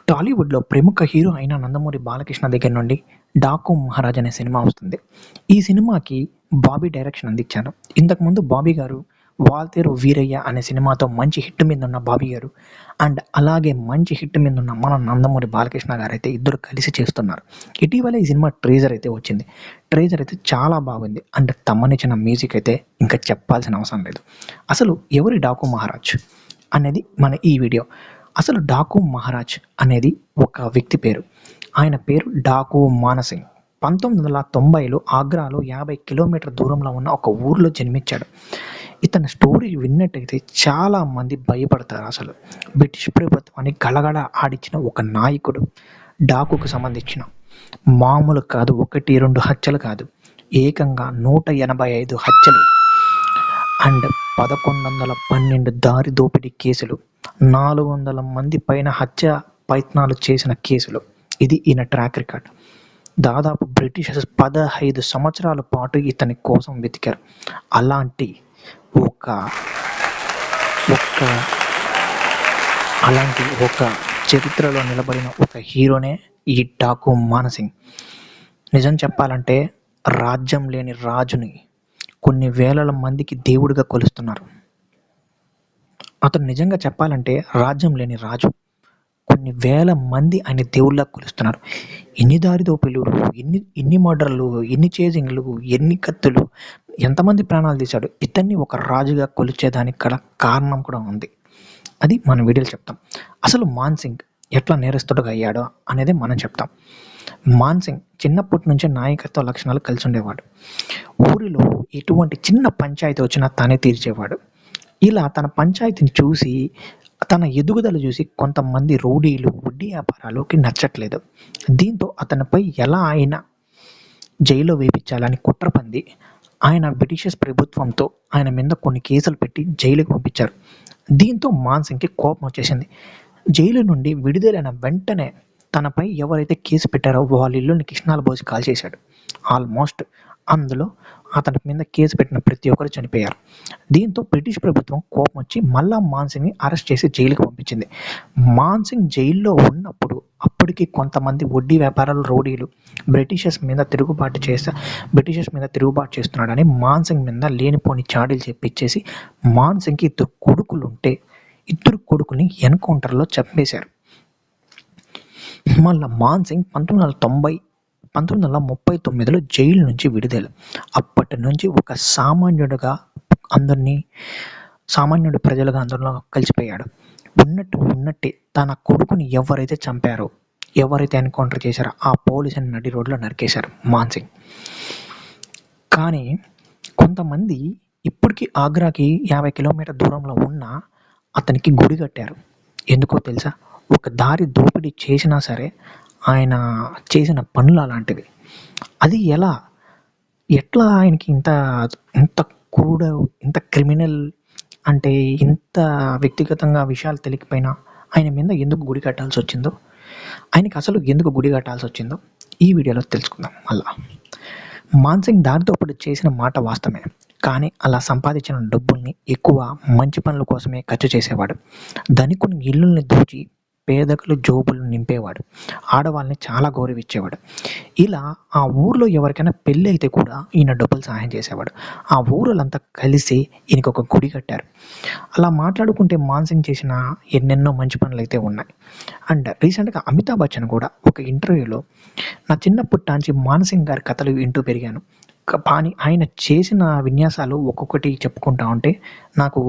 టాలీవుడ్‌లో ప్రముఖ హీరో అయిన 'నందమూరి బాలకృష్ణ' దగ్గర నుండి 'డాకు మహారాజ్' అనే సినిమా వస్తుంది. ఈ సినిమాకి బాబీ డైరెక్షన్ అందించారు. ఇంతకుముందు బాబీ గారు 'వాల్తేరు వీరయ్య' అనే సినిమాతో మంచి హిట్ మీదున్న బాబీ గారు అండ్ అలాగే మంచి హిట్ మీదున్న మన 'నందమూరి బాలకృష్ణ' గారైతే ఇద్దరు కలిసి చేస్తున్నారు. ఇటీవల ఈ సినిమా ట్రైలర్ అయితే వచ్చింది. ట్రైలర్ అయితే చాలా బాగుంది. అండ్ తమనిచ్చిన మ్యూజిక్ అయితే ఇంకా చెప్పాల్సిన అవసరం లేదు. అసలు ఎవరి 'డాకు మహారాజ్' అనేది మన ఈ వీడియో. అసలు 'డాకు మహారాజ్' అనేది ఒక వ్యక్తి పేరు. ఆయన పేరు డాకు మానసింగ్. 1990లో ఆగ్రాలో 50 కిలోమీటర్ల దూరంలో ఉన్న ఒక ఊర్లో జన్మించాడు. ఇతని స్టోరీ విన్నట్టయితే చాలా మంది భయపడతారు అసలు. బ్రిటిష్ ప్రభుత్వాన్ని గడగడ ఆడించిన ఒక నాయకుడు. డాకుకు సంబంధించిన మామూలు కాదు, 1, 2 హత్యలు కాదు, ఏకంగా 185 హత్యలు అండ్ 1112 దారి దోపిడీ కేసులు, 400 మంది పైన హత్య ప్రయత్నాలు చేసిన కేసులు. ఇది ఈయన ట్రాక్ రికార్డ్. దాదాపు బ్రిటిషర్స్ 15 సంవత్సరాల పాటు ఇతని కోసం వెతికారు. అలాంటి ఒక ఒక అలాంటి ఒక చరిత్రలో నిలబడిన ఒక హీరోనే ఈ డాకు మానసింగ్. నిజం చెప్పాలంటే రాజ్యం లేని రాజుని కొన్ని వేల మందికి దేవుడిగా కొలుస్తున్నారు. అతను నిజంగా చెప్పాలంటే రాజ్యం లేని రాజు. కొన్ని వేల మంది ఆయన దేవుళ్ళ కొలుస్తున్నారు. ఎన్ని దారి దోపిడీలు, ఎన్ని మర్డర్లు, ఎన్ని చేజింగ్లు, ఎన్ని కత్తులు, ఎంతమంది ప్రాణాలు తీశాడు. ఇతన్ని ఒక రాజుగా కొలిచేదానికి గల కారణం కూడా ఉంది. అది మన వీడియోలో చెప్తాం. అసలు మాన్సింగ్ ఎట్లా నేరస్తుడుగా అయ్యాడో అనేది మనం చెప్తాం. మాన్సింగ్ చిన్నప్పటి నుంచే నాయకత్వ లక్షణాలు కలిసి ఉండేవాడు. ఊరిలో ఎటువంటి చిన్న పంచాయతీ వచ్చినా తానే తీర్చేవాడు. ఇలా తన పంచాయతీని చూసి, తన ఎదుగుదల చూసి కొంతమంది రౌడీలు, వడ్డీ వ్యాపారాలకి నచ్చట్లేదు. దీంతో అతనిపై ఎలా అయినా జైల్లో వేయించాలని కుట్ర పంది ఆయన బ్రిటిషర్స్ ప్రభుత్వంతో ఆయన మీద కొన్ని కేసులు పెట్టి జైలుకి పంపించారు. దీంతో మాన్సింగ్కి కోపం వచ్చేసింది. జైలు నుండి విడుదలైన వెంటనే తనపై ఎవరైతే కేసు పెట్టారో వాళ్ళ ఇల్లుని కిష్ణాలు పోసి కాల్చేశాడు. ఆల్మోస్ట్ అందులో అతని మీద కేసు పెట్టిన ప్రతి ఒక్కరు చనిపోయారు. దీంతో బ్రిటిష్ ప్రభుత్వం కోపం వచ్చి మళ్ళా మాన్సింగ్ని అరెస్ట్ చేసి జైలుకి పంపించింది. మాన్సింగ్ జైల్లో ఉన్నప్పుడు అప్పటికి కొంతమంది వడ్డీ వ్యాపారాలు, రౌడీలు బ్రిటిషర్స్ మీద తిరుగుబాటు చేస్తున్నాడని మాన్సింగ్ మీద లేనిపోని చాడీలు చెప్పించేసి మాన్సింగ్కి 2 కొడుకులు ఉంటే 2 కొడుకుల్ని ఎన్కౌంటర్లో చంపేశారు. మళ్ళా మాన్సింగ్ 1939లో జైలు నుంచి విడుదల. అప్పటి నుంచి ఒక సామాన్యుడు ప్రజలుగా అందరిలో కలిసిపోయాడు. ఉన్నట్టే తన కొడుకుని ఎవరైతే చంపారో, ఎవరైతే ఎన్కౌంటర్ చేశారో ఆ పోలీసుని నడి రోడ్లో నరికేశారు మాన్సింగ్. కానీ కొంతమంది ఇప్పటికీ ఆగ్రాకి 50 కిలోమీటర్ దూరంలో ఉన్న అతనికి గుడి కట్టారు. ఎందుకో తెలుసా? ఒక దారి దోపిడీ చేసినా సరే ఆయన చేసిన పనులు అలాంటివి. అది ఎట్లా ఆయనకి ఇంత క్రూడ్, ఇంత క్రిమినల్ అంటే ఇంత వ్యక్తిగతంగా విషయాలు తెలియకపోయినా ఆయన మీద ఎందుకు గుడి కట్టాల్సి వచ్చిందో, ఆయనకి అసలు ఎందుకు గుడి కట్టాల్సి వచ్చిందో ఈ వీడియోలో తెలుసుకుందాం. మళ్ళా మాన్సింగ్ దారి దోపిడీ చేసిన మాట వాస్తవమే. కానీ అలా సంపాదించిన డబ్బుల్ని ఎక్కువ మంచి పనుల కోసమే ఖర్చు చేసేవాడు. ధనికుని ఇల్లుల్ని దోచి పేదకులు జోబులు నింపేవాడు. ఆడవాళ్ళని చాలా గౌరవించేవాడు. ఇలా ఆ ఊర్లో ఎవరికైనా పెళ్ళి అయితే కూడా ఈయన డబ్బులు సహాయం చేసేవాడు. ఆ ఊరులంతా కలిసి ఈయనకి ఒక గుడి కట్టారు. అలా మాట్లాడుకుంటే మాన్సింగ్ చేసిన ఎన్నెన్నో మంచి పనులు అయితే ఉన్నాయి. అండ్ రీసెంట్గా అమితాబ్ బచ్చన్ కూడా ఒక ఇంటర్వ్యూలో నా చిన్నప్పటి నుంచి మాన్సింగ్ గారి కథలు వింటూ పెరిగాను. కానీ ఆయన చేసిన విన్యాసాలు ఒక్కొక్కటి చెప్పుకుంటా ఉంటే నాకు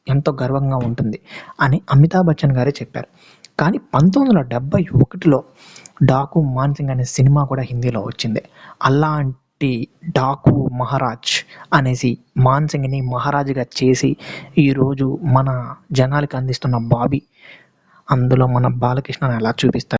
ఎంతో గర్వంగా ఉంటుంది అని అమితాబ్ బచ్చన్ గారే చెప్పారు. కానీ 1971లో డాకు మాన్సింగ్ అనే సినిమా కూడా హిందీలో వచ్చింది. అలాంటి డాకు మహారాజ్ అనేసి మాన్సింగ్ని మహారాజుగా చేసి ఈరోజు మన జనాలకి అందిస్తున్న బాబీ, అందులో మన బాలకృష్ణని ఎలా చూపిస్తారు.